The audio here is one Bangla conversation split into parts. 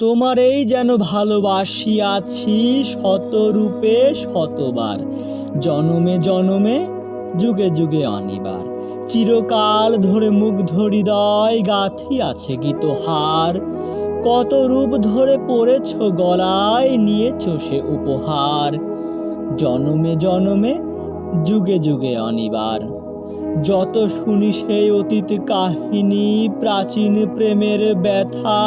তোমারেই যেন ভালোবাসিয়াছি শতরূপে শতবার, জনমে জনমে যুগে যুগে অনিবার। চিরকাল ধরে মুগ্ধ হৃদয় গাঁথিয়াছে গীতহার, কত রূপ ধরে পড়েছ গলায়, নিয়েছ সে উপহার। জনমে জনমে যুগে যুগে অনিবার। যত শুনি সেই অতীত কাহিনী, প্রাচীন প্রেমের ব্যথা,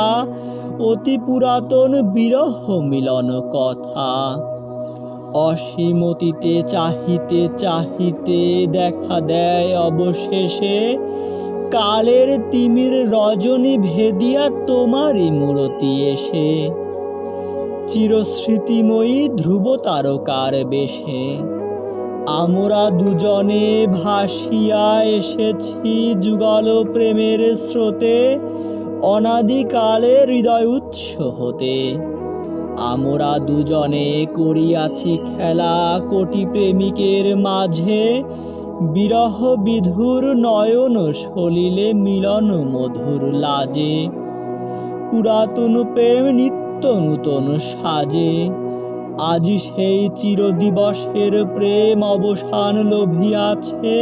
অতি পুরাতন বিরহ মিলন কথা। অসীম অতীতে চাহিতে চাহিতে দেখা দেয় অবশেষে, কালের তিমির রজনী ভেদিয়া তোমারই মূরতি এসে। চিরস্মৃতিময়ী ধ্রুব তারকার বেশে আমরা দুজনে ভাসিয়া এসেছি যুগল প্রেমের স্রোতে, অনাদিকালে হৃদয় উৎস হতে। আমরা দুজনে করিয়াছি খেলা কোটি প্রেমিকের মাঝে, বিরহ বিধুর নয়ন সলিলে মিলন মধুর লাজে। পুরাতন প্রেম নিত্য নূতন সাজে, আজি সেই চিরদিবসের প্রেম অবসান লভিয়াছে,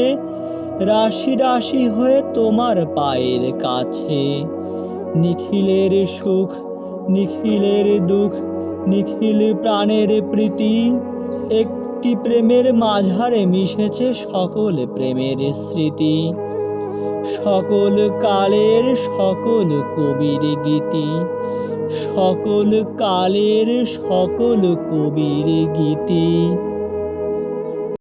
রাশি রাশি হয়ে তোমার পায়ের কাছে। নিখিলের সুখ নিখিলের দুঃখ নিখিল প্রাণের প্রীতি, একটি প্রেমের মাঝারে মিশেছে সকল প্রেমের স্মৃতি। সকল কালের সকল কবির গীতি, সকল কালের সকল কবির গীতি।